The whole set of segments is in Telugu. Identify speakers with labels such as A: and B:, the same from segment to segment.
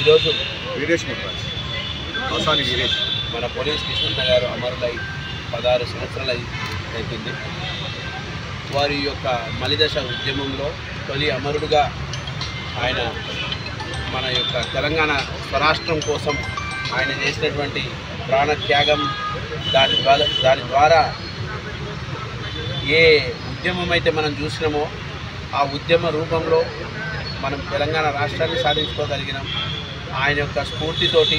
A: ఈరోజు వీరేష్ ముద్రాజ్ అవసాని వీరేష్ మన పోలీస్ కృష్ణన్న గారు అమరులై 16 సంవత్సరాలు అయిపోయింది. వారి యొక్క మలిదశ ఉద్యమంలో తొలి అమరుడుగా ఆయన మన యొక్క తెలంగాణ స్వరాష్ట్రం కోసం ఆయన చేసినటువంటి ప్రాణత్యాగం దాని ద్వారా ఏ ఉద్యమం అయితే మనం చూసినామో ఆ ఉద్యమ రూపంలో మనం తెలంగాణ రాష్ట్రాన్ని సాధించుకోగలిగినాం. ఆయన యొక్క స్ఫూర్తితోటి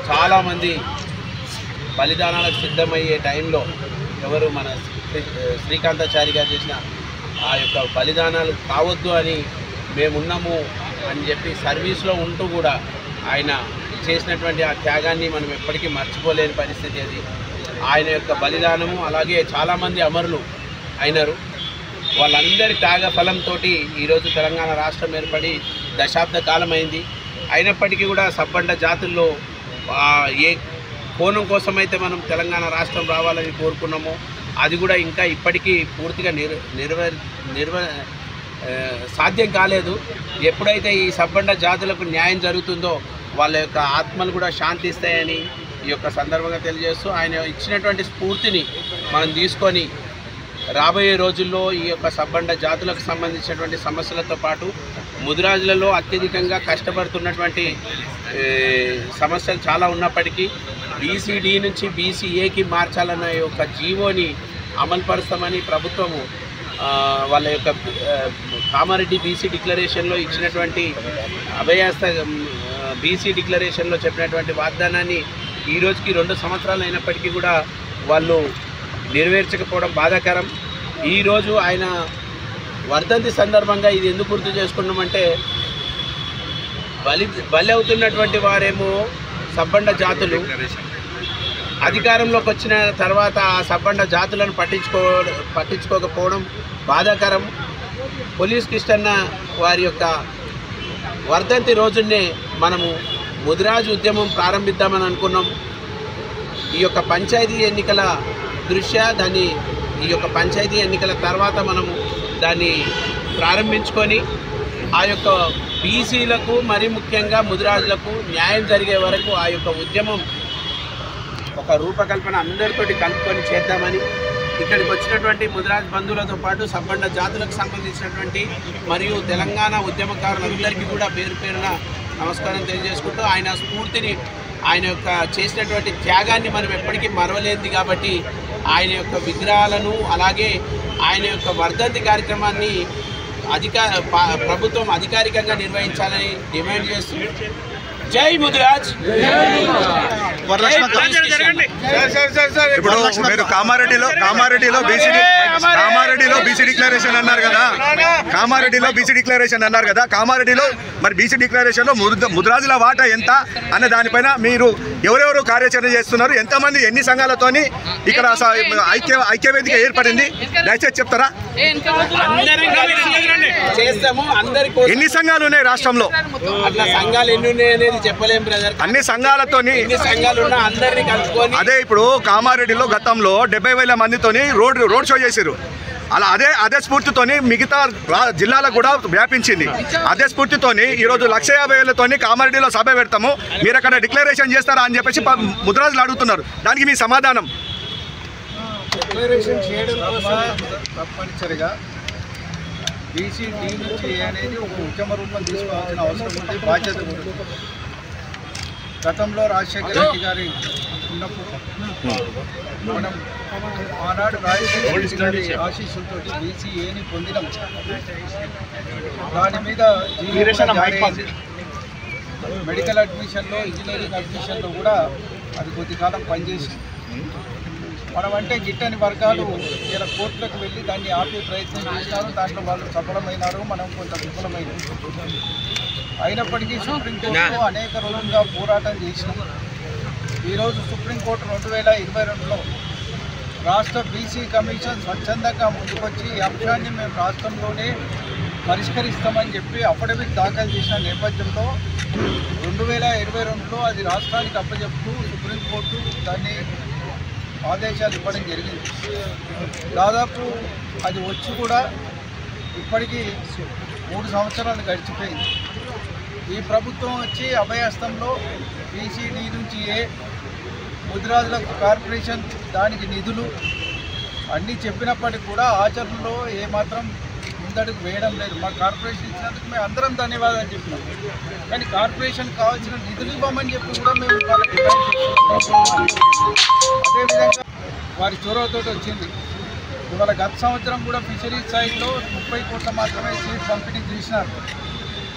A: చాలామంది బలిదానాలకు సిద్ధమయ్యే టైంలో ఎవరు మన శ్రీకాంతాచారి గారు చేసిన ఆ యొక్క బలిదానాలు కావద్దు అని మేమున్నాము అని చెప్పి సర్వీస్లో ఉంటూ కూడా ఆయన చేసినటువంటి ఆ త్యాగాన్ని మనం ఎప్పటికీ మర్చిపోలేని పరిస్థితి అది. ఆయన యొక్క బలిదానము అలాగే చాలామంది అమరులు అయినారు. వాళ్ళందరి త్యాగ ఫలంతో ఈరోజు తెలంగాణ రాష్ట్రం ఏర్పడి దశాబ్ద కాలం అయింది. అయినప్పటికీ కూడా సబ్బండ జాతుల్లో ఏ కోణం కోసమైతే మనం తెలంగాణ రాష్ట్రం రావాలని కోరుకున్నామో అది కూడా ఇంకా ఇప్పటికీ పూర్తిగా సాధ్యం కాలేదు. ఎప్పుడైతే ఈ సబ్బండ జాతులకు న్యాయం జరుగుతుందో వాళ్ళ యొక్క ఆత్మలు కూడా శాంతిస్తాయని ఈ యొక్క సందర్భంగా తెలియజేస్తూ ఆయన ఇచ్చినటువంటి స్ఫూర్తిని మనం తీసుకొని రాబోయే రోజుల్లో ఈ యొక్క సబ్బండ జాతులకు సంబంధించినటువంటి సమస్యలతో పాటు ముదిరాజులలో అత్యధికంగా కష్టపడుతున్నటువంటి సమస్యలు చాలా ఉన్నప్పటికీ బీసీడీ నుంచి బీసీఏకి మార్చాలన్న యొక్క జీవోని అమలుపరుస్తామని ప్రభుత్వము వాళ్ళ యొక్క కామారెడ్డి బీసీ డిక్లరేషన్లో ఇచ్చినటువంటి అభయాస్త బీసీ డిక్లరేషన్లో చెప్పినటువంటి వాగ్దానాన్ని ఈ రోజుకి 2 సంవత్సరాలు అయినప్పటికీ కూడా వాళ్ళు నెరవేర్చకపోవడం బాధాకరం. ఈరోజు ఆయన వర్ధంతి సందర్భంగా ఇది ఎందుకు గుర్తు చేసుకున్నామంటే బలి అవుతున్నటువంటి వారేమో సబ్బండ జాతులు అధికారంలోకి వచ్చిన తర్వాత ఆ సబ్బండ జాతులను పట్టించుకోకపోవడం బాధాకరం. పోలీస్ కృష్ణన్న వారి యొక్క వర్ధంతి రోజునే మనము ముదిరాజు ఉద్యమం ప్రారంభిద్దామని అనుకున్నాం. ఈ యొక్క పంచాయతీ ఎన్నికల దృష్ట్యా ఈ యొక్క పంచాయతీ ఎన్నికల తర్వాత మనము దాన్ని ప్రారంభించుకొని ఆ యొక్క బీసీలకు మరి ముఖ్యంగా ముదిరాజులకు న్యాయం జరిగే వరకు ఆ యొక్క ఉద్యమం ఒక రూపకల్పన అందరితోటి కలుపుకొని చేద్దామని ఇక్కడికి వచ్చినటువంటి ముదిరాజ్ బంధువులతో పాటు సబ్బండ జాతులకు సంబంధించినటువంటి మరియు తెలంగాణ ఉద్యమకారులందరికీ కూడా పేరు పేరున నమస్కారం తెలియజేసుకుంటూ ఆయన స్ఫూర్తిని ఆయన యొక్క చేసినటువంటి త్యాగాన్ని మనం ఎప్పటికీ మరవలేనిది కాబట్టి ఆయన యొక్క విగ్రహాలను అలాగే ఆయన యొక్క వర్ధంతి కార్యక్రమాన్ని ప్రభుత్వం అధికారికంగా నిర్వహించాలని డిమాండ్ చేస్తుంది. జై ముదిరాజ్.
B: ఇప్పుడు మీరు కామారెడ్డిలో బీసీ డిక్లరేషన్ అన్నారు కదా, కామారెడ్డిలో మరి బీసీ డిక్లరేషన్ లో ముదిరాజుల వాటా ఎంత అనే దానిపైన మీరు ఎవరెవరు కార్యాచరణ చేస్తున్నారు, ఎంతమంది ఎన్ని సంఘాలతోని ఇక్కడ ఐక్యవేదిక ఏర్పడింది దయచేసి చెప్తారా? ఎన్ని సంఘాలు ఉన్నాయి రాష్ట్రంలో?
A: అట్లా సంఘాలు ఎన్ని ఉన్నాయి అనేది చెప్పలేం బ్రదర్.
B: అన్ని సంఘాలతోని అదే ఇప్పుడు కామారెడ్డిలో గతంలో 70,000 మందితోని రోడ్ షో చేశారు. అలా అదే స్ఫూర్తితోని మిగతా జిల్లాలకు కూడా వ్యాపించింది. అదే స్ఫూర్తితోని ఈరోజు 150,000తోని కామారెడ్డిలో సభ పెడతాము, మీరు అక్కడ డిక్లరేషన్ చేస్తారా అని చెప్పేసి ముదిరాజులు అడుగుతున్నారు. దానికి మీ సమాధానం?
C: డిక్లరేషన్ చేయడం కోసం తప్పనిసరిగా బీసీడీ నుంచి అనేది ఒక ఉద్యమ రూపం తీసుకోవాల్సిన అవసరం ఉంది, బాధ్యత ఉంది. గతంలో రాజశేఖర రెడ్డి గారి ఉన్నప్పుడు మనం ఆనాడు రాజశేఖర రెడ్డి గారి ఆశీస్సులతో బీసీఏని పొందినాం. దాని మీద మెడికల్ అడ్మిషన్లో ఇంజనీరింగ్ అడ్మిషన్లో కూడా అది కొద్ది కాలం పనిచేసింది. మనమంటే గిట్టని వర్గాలు ఇలా కోర్టులకు వెళ్ళి దాన్ని ఆపే ప్రయత్నం చేసినారు. దాంట్లో వాళ్ళు సఫలమైనారు, మనం కొంత విఫలమైనాం. అయినప్పటికీ సుప్రీంకోర్టులో అనేక రోజులుగా పోరాటం చేసినాం. ఈరోజు సుప్రీంకోర్టు 2022లో రాష్ట్ర బీసీ కమిషన్ స్వచ్ఛందంగా ముందుకొచ్చి ఈ అంశాన్ని మేము రాష్ట్రంలోనే పరిష్కరిస్తామని చెప్పి అఫిడవిట్ దాఖలు చేసిన నేపథ్యంలో 2022లో అది రాష్ట్రానికి అప్పచెప్తూ సుప్రీంకోర్టు దాన్ని ఆదేశాలు ఇవ్వడం జరిగింది. దాదాపు అది వచ్చి కూడా ఇప్పటికీ 3 సంవత్సరాలు గడిచిపోయింది. ఈ ప్రభుత్వం వచ్చి అభయహస్తంలో బీసీడీ నుంచి ముదిరాజుల కార్పొరేషన్ దానికి నిధులు అన్నీ చెప్పినప్పటికీ కూడా ఆచరణలో ఏమాత్రం ముందడుగు వేయడం లేదు. మా కార్పొరేషన్ ఇచ్చినందుకు మేము అందరం ధన్యవాదాలు చెప్పినాం, కానీ కార్పొరేషన్ కావాల్సిన నిధులు ఇవ్వమని చెప్పి కూడా మేము వాళ్ళకి అదేవిధంగా వారి చొరవతో వచ్చింది. ఇవాళ గత సంవత్సరం కూడా ఫిషరీస్ సైడ్లో 30 కోట్ల మాత్రమే సీడ్ పంపిణీ చేసినారు.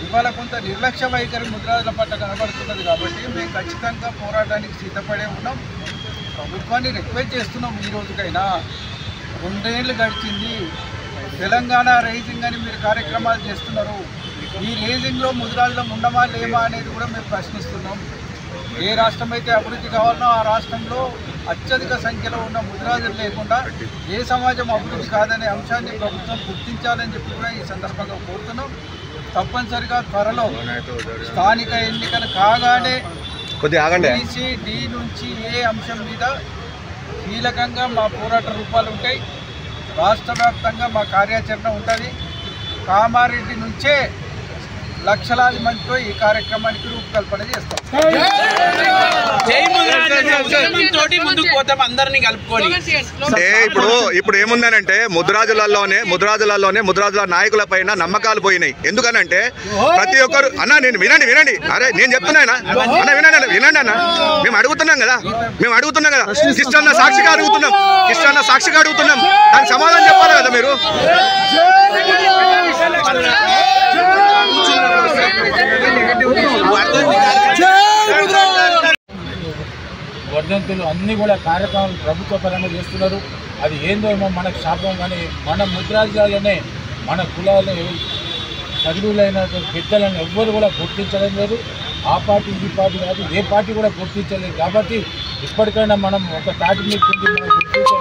C: ఇవాళ కొంత నిర్లక్ష్య వైఖరి ముదిరాజుల పట్ల కనబడుతున్నది కాబట్టి మేము ఖచ్చితంగా పోరాటానికి సిద్ధపడే ఉన్నాం. ప్రభుత్వాన్ని రిక్వెస్ట్ చేస్తున్నాం. ఈ రోజుకైనా 2 ఏళ్ళు గడిచింది, తెలంగాణ రైజింగ్ అని మీరు కార్యక్రమాలు చేస్తున్నారు. ఈ రేజింగ్లో ముదిరాజులం ఉండమా లేమా అనేది కూడా మేము ప్రశ్నిస్తున్నాం. ఏ రాష్ట్రం అయితే అభివృద్ధి కావాలనో ఆ రాష్ట్రంలో అత్యధిక సంఖ్యలో ఉన్న ముదిరాజులు లేకుండా ఏ సమాజం అభివృద్ధి కాదనే అంశాన్ని ప్రభుత్వం గుర్తించాలని చెప్పి కూడా ఈ సందర్భంగా కోరుతున్నాం. తప్పనిసరిగా త్వరలో స్థానిక ఎన్నికలు కాగానే బీసీడీ నుంచి ఏ అంశం మీద కీలకంగా మా పోరాట రూపాలు ఉంటాయి. రాష్ట్ర వ్యాప్తంగా మా కార్యాచరణ ఉంటుంది. కామారెడ్డి నుంచే లక్షలాది మందితో ఈ కార్యక్రమానికి రూపకల్పన చేస్తాం.
B: ఇప్పుడు ఏముందనంటే ముదిరాజులలోనే ముదిరాజుల నాయకుల పైన నమ్మకాలు పోయినాయి. ఎందుకనంటే ప్రతి ఒక్కరు అన్న నేను వినండి అరే నేను చెప్తున్నా అన్న వినండి అన్న మేము అడుగుతున్నాం కదా కిష్టన్న సాక్షిగా అడుగుతున్నాం దానికి సమాధానం చెప్పాలి కదా మీరు.
D: వర్ధంతులు అన్నీ కూడా కార్యక్రమాలు ప్రభుత్వ పరంగా చేస్తున్నారు. అది ఏందో ఏమో మనకు శాపం, కానీ మన ముద్రాజులనే మన కులాలు చదువులైన పెద్దలను ఎవ్వరు కూడా గుర్తించడం లేదు. ఆ పార్టీ ఈ పార్టీ కాదు, ఏ పార్టీ కూడా గుర్తించలేదు. కాబట్టి ఇప్పటికైనా మనం ఒక తాటి మీద మనం గుర్తించే